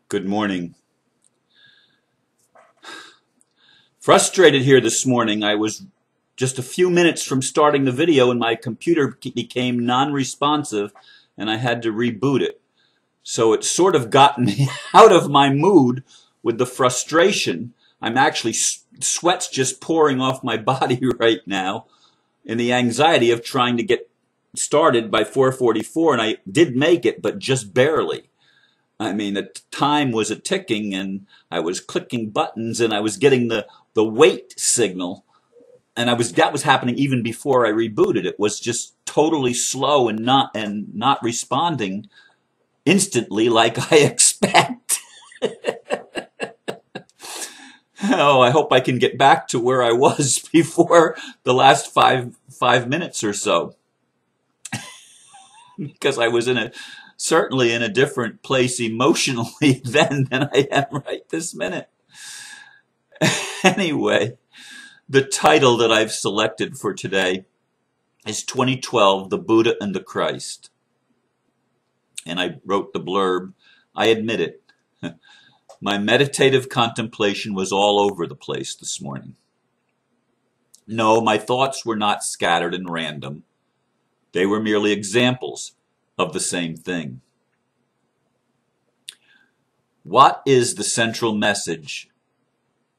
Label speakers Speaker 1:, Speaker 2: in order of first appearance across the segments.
Speaker 1: Good morning. Frustrated here this morning. I was just a few minutes from starting the video and my computer became non-responsive and I had to reboot it. So it sort of got me out of my mood with the frustration. I'm actually, sweat's just pouring off my body right now in the anxiety of trying to get started by 4:44, and I did make it, but just barely. I mean, the time was a ticking and I was clicking buttons and I was getting the wait signal, and that was happening even before I rebooted. It was just totally slow and not responding instantly like I expect. Oh, I hope I can get back to where I was before the last five minutes or so, because I was certainly in a different place emotionally then than I am right this minute. Anyway, the title that I've selected for today is 2012, The Buddha and the Christ. And I wrote the blurb. I admit it. My meditative contemplation was all over the place this morning. No, my thoughts were not scattered and random. They were merely examples of the same thing. What is the central message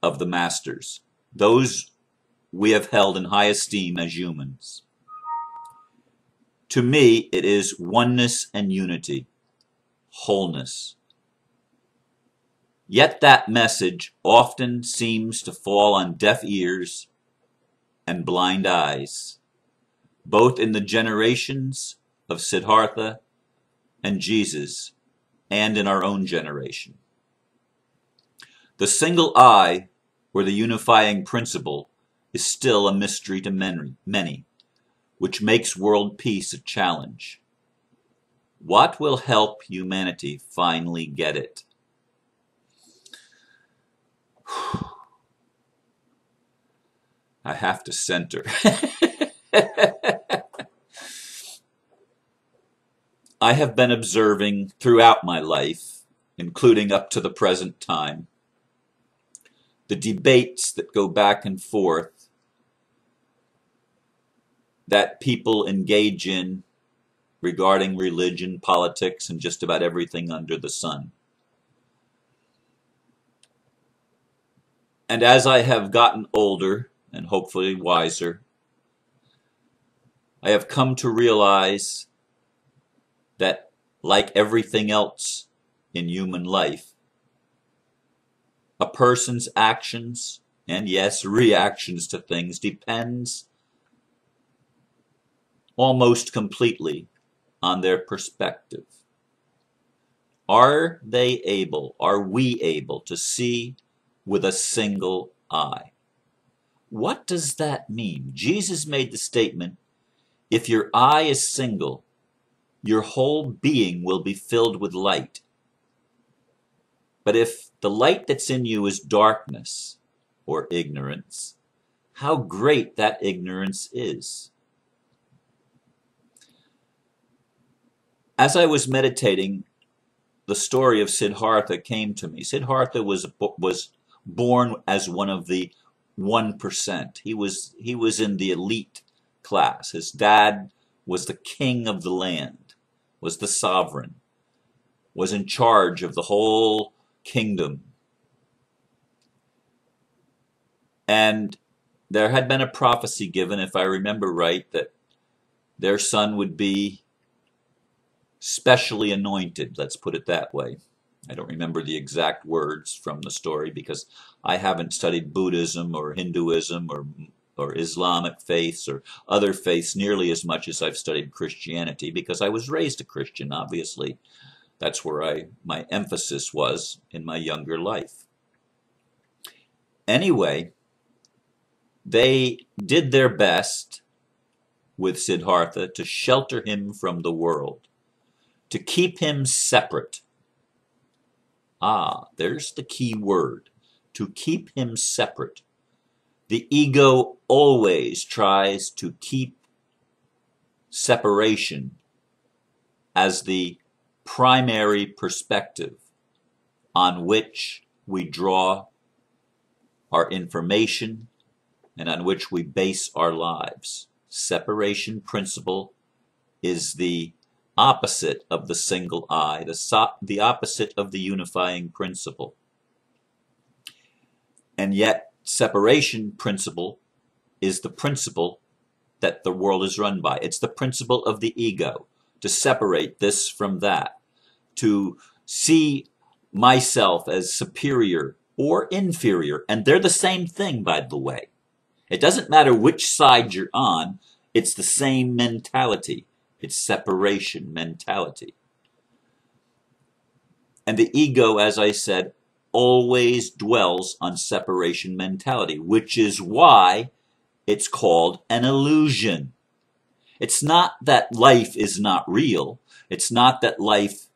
Speaker 1: of the masters, those we have held in high esteem as humans? To me, it is oneness and unity, wholeness. Yet that message often seems to fall on deaf ears and blind eyes, both in the generations of Siddhartha and Jesus and in our own generation. The single eye, or the unifying principle, is still a mystery to many, which makes world peace a challenge. What will help humanity finally get it? I have to center. I have been observing throughout my life, including up to the present time, the debates that go back and forth that people engage in regarding religion, politics, and just about everything under the sun. And as I have gotten older, and hopefully wiser, I have come to realize that, like everything else in human life, a person's actions, and yes, reactions to things, depends almost completely on their perspective. Are we able to see with a single eye? What does that mean? Jesus made the statement, if your eye is single, your whole being will be filled with light. But if the light that's in you is darkness or ignorance, how great that ignorance is. As I was meditating, the story of Siddhartha came to me. Siddhartha was born as one of the 1%. He was in the elite class. His dad was the king of the land, was the sovereign, was in charge of the whole kingdom. And there had been a prophecy given, if I remember right, that their son would be specially anointed, let's put it that way. I don't remember the exact words from the story because I haven't studied Buddhism or Hinduism or Islamic faiths or other faiths nearly as much as I've studied Christianity, because I was raised a Christian, obviously. That's where my emphasis was in my younger life. Anyway, they did their best with Siddhartha to shelter him from the world, to keep him separate. Ah, there's the key word, to keep him separate. The ego always tries to keep separation as the primary perspective on which we draw our information and on which we base our lives. Separation principle is the opposite of the single I, the opposite of the unifying principle. And yet, separation principle is the principle that the world is run by. It's the principle of the ego, to separate this from that, to see myself as superior or inferior. And they're the same thing, by the way. It doesn't matter which side you're on, it's the same mentality. It's separation mentality. And the ego, as I said, always dwells on separation mentality, which is why it's called an illusion. It's not that life is not real. It's not that life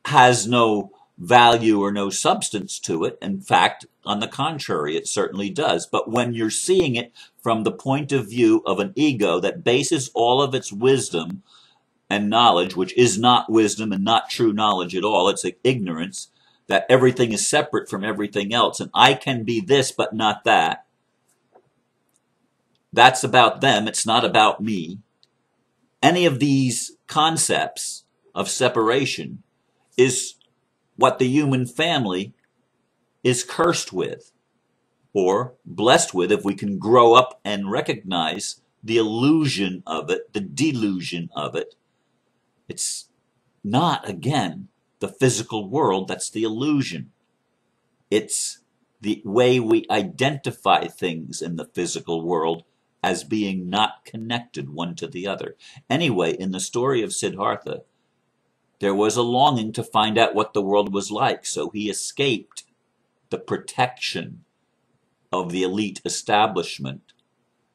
Speaker 1: has no value or no substance to it. In fact, on the contrary, it certainly does. But when you're seeing it from the point of view of an ego that bases all of its wisdom and knowledge, which is not wisdom and not true knowledge at all, it's ignorance, that everything is separate from everything else, and I can be this but not that. That's about them, it's not about me. Any of these concepts of separation is what the human family is cursed with, or blessed with if we can grow up and recognize the illusion of it, the delusion of it. It's not, again, the physical world that's the illusion. It's the way we identify things in the physical world as being not connected one to the other. Anyway, in the story of Siddhartha, there was a longing to find out what the world was like, so he escaped the protection of the elite establishment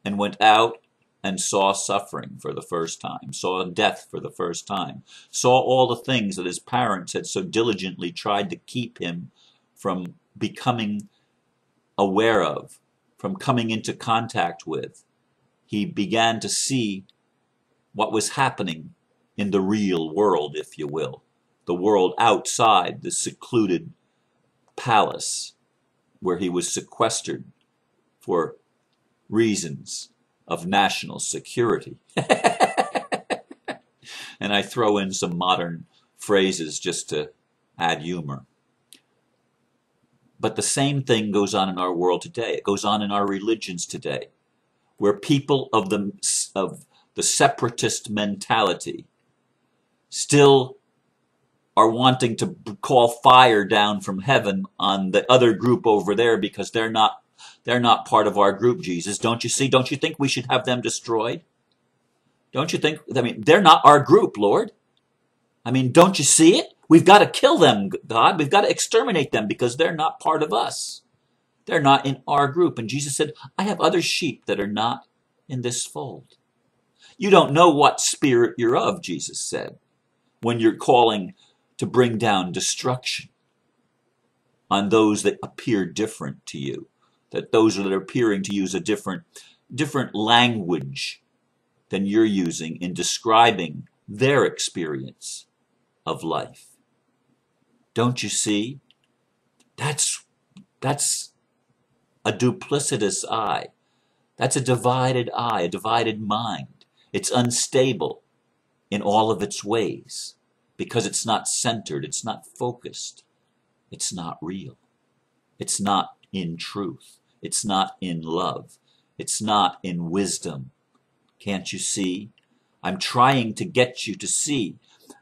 Speaker 1: and went out and saw suffering for the first time, saw death for the first time, saw all the things that his parents had so diligently tried to keep him from becoming aware of, from coming into contact with. He began to see what was happening in the real world, if you will, the world outside the secluded palace where he was sequestered for reasons of national security. And I throw in some modern phrases just to add humor. But the same thing goes on in our world today. It goes on in our religions today, where people of the separatist mentality still are wanting to call fire down from heaven on the other group over there because they're not part of our group, Jesus. Don't you see? Don't you think we should have them destroyed? Don't you think? I mean, they're not our group, Lord. I mean, don't you see it? We've got to kill them, God. We've got to exterminate them because they're not part of us. They're not in our group. And Jesus said, I have other sheep that are not in this fold. You don't know what spirit you're of, Jesus said, when you're calling to bring down destruction on those that appear different to you, that those that are appearing to use a different language than you're using in describing their experience of life. Don't you see? That's a duplicitous eye. That's a divided eye, a divided mind. It's unstable in all of its ways because it's not centered, it's not focused, it's not real, it's not in truth, it's not in love, it's not in wisdom. Can't you see? I'm trying to get you to see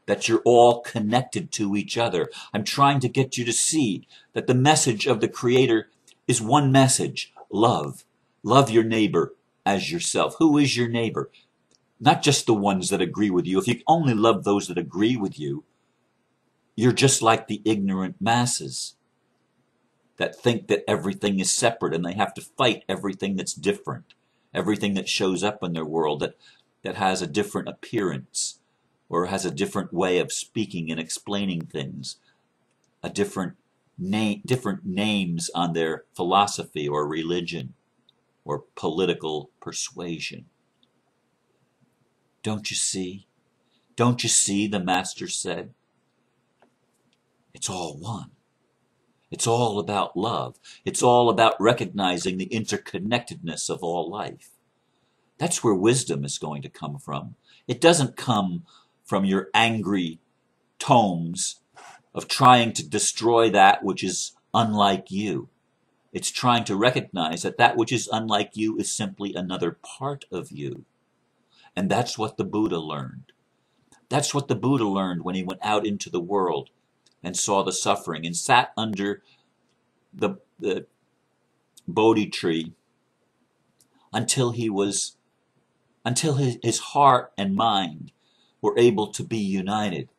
Speaker 1: that you're all connected to each other. I'm trying to get you to see that the message of the Creator is one message: love. Love your neighbor as yourself. Who is your neighbor? Not just the ones that agree with you. If you only love those that agree with you, you're just like the ignorant masses that think that everything is separate and they have to fight everything that's different, everything that shows up in their world that has a different appearance or has a different way of speaking and explaining things, a different names on their philosophy or religion or political persuasion. Don't you see? Don't you see, the Master said? It's all one. It's all about love. It's all about recognizing the interconnectedness of all life. That's where wisdom is going to come from. It doesn't come from your angry tomes of trying to destroy that which is unlike you. It's trying to recognize that that which is unlike you is simply another part of you. And that's what the Buddha learned. That's what the Buddha learned when he went out into the world and saw the suffering and sat under the Bodhi tree until his heart and mind were able to be united,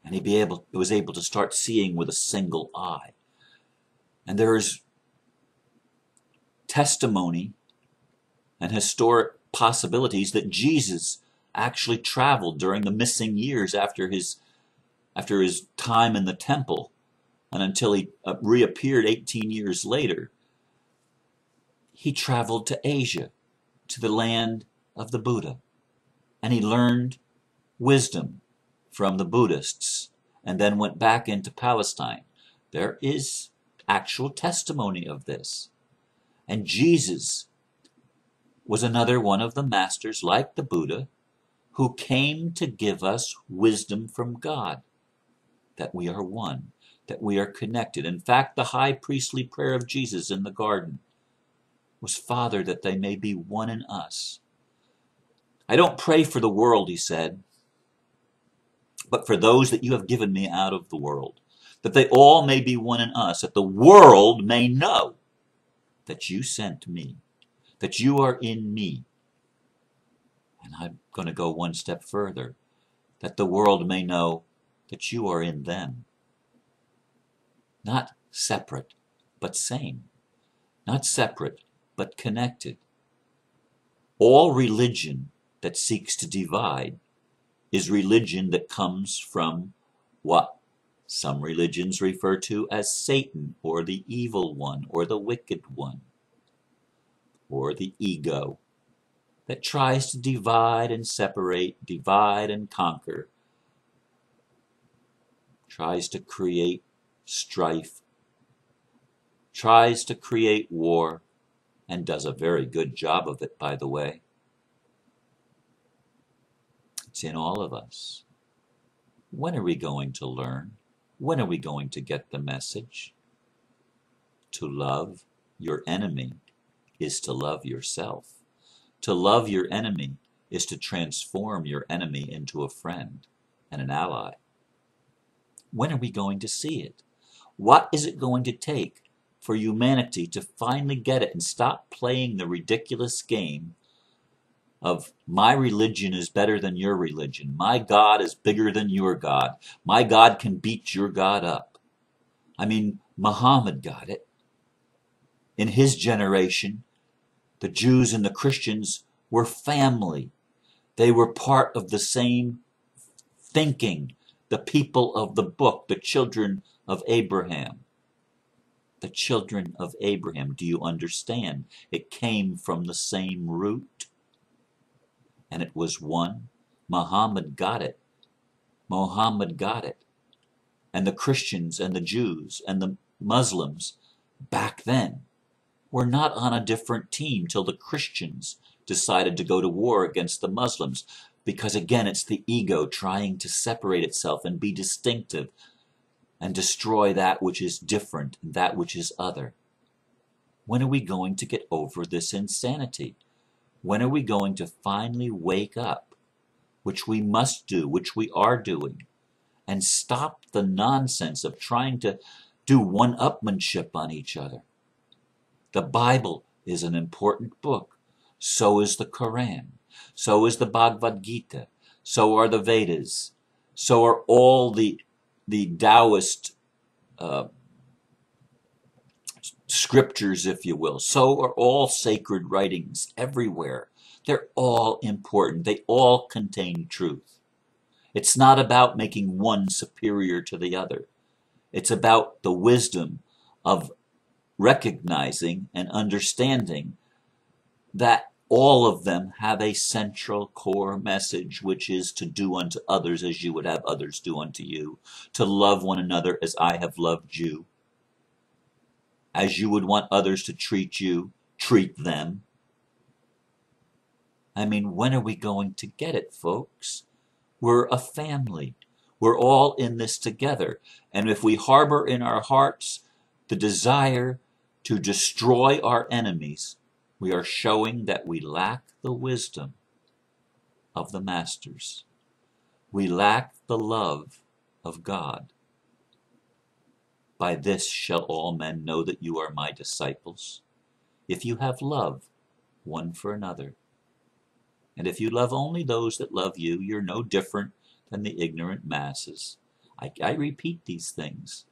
Speaker 1: and he was able to start seeing with a single eye. And there is testimony and historic possibilities that Jesus actually traveled during the missing years after his time in the temple, and until he reappeared 18 years later. He traveled to Asia, to the land of the Buddha, and he learned wisdom from the Buddhists, and then went back into Palestine. There is actual testimony of this. And Jesus was another one of the masters, like the Buddha, who came to give us wisdom from God, that we are one, that we are connected. In fact, the high priestly prayer of Jesus in the garden was, Father, that they may be one in us. I don't pray for the world, he said, but for those that you have given me out of the world, that they all may be one in us, that the world may know that you sent me, that you are in me. And I'm going to go one step further, that the world may know that you are in them. Not separate, but same. Not separate, but connected. All religion that seeks to divide is religion that comes from what some religions refer to as Satan, or the evil one, or the wicked one, or the ego, that tries to divide and separate, divide and conquer, tries to create strife, tries to create war, and does a very good job of it, by the way. It's in all of us. When are we going to learn? When are we going to get the message? To love your enemy is to love yourself. To love your enemy is to transform your enemy into a friend and an ally. When are we going to see it? What is it going to take for humanity to finally get it and stop playing the ridiculous game of my religion is better than your religion, my God is bigger than your God, my God can beat your God up? I mean, Muhammad got it. In his generation, the Jews and the Christians were family. They were part of the same thinking, the people of the book, the children of Abraham. The children of Abraham, do you understand? It came from the same root, and it was one. Muhammad got it. Muhammad got it. And the Christians and the Jews and the Muslims back then were not on a different team till the Christians decided to go to war against the Muslims. Because again, it's the ego trying to separate itself and be distinctive and destroy that which is different, that which is other. When are we going to get over this insanity? When are we going to finally wake up, which we must do, which we are doing, and stop the nonsense of trying to do one-upmanship on each other? The Bible is an important book. So is the Quran. So is the Bhagavad Gita. So are the Vedas. So are all the Taoist scriptures, if you will. So are all sacred writings everywhere. They're all important. They all contain truth. It's not about making one superior to the other. It's about the wisdom of recognizing and understanding that All of them have a central core message, which is to do unto others as you would have others do unto you, to love one another as I have loved you. As you would want others to treat you, treat them. I mean, when are we going to get it, folks? We're a family. We're all in this together. And if we harbor in our hearts the desire to destroy our enemies, we are showing that we lack the wisdom of the masters. We lack the love of God. By this shall all men know that you are my disciples, if you have love one for another. And if you love only those that love you, you're no different than the ignorant masses. I repeat these things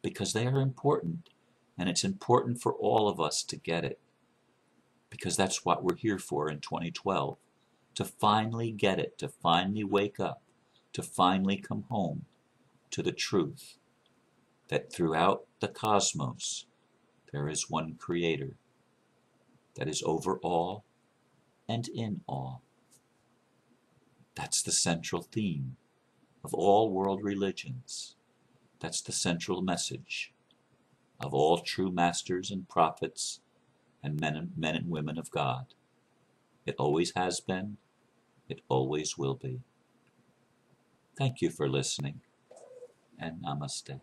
Speaker 1: because they are important, and it's important for all of us to get it, because that's what we're here for in 2012, to finally get it, to finally wake up, to finally come home to the truth that throughout the cosmos there is one creator that is over all and in all. That's the central theme of all world religions. That's the central message of all true masters and prophets and men and women of God. It always has been. It always will be. Thank you for listening, and namaste.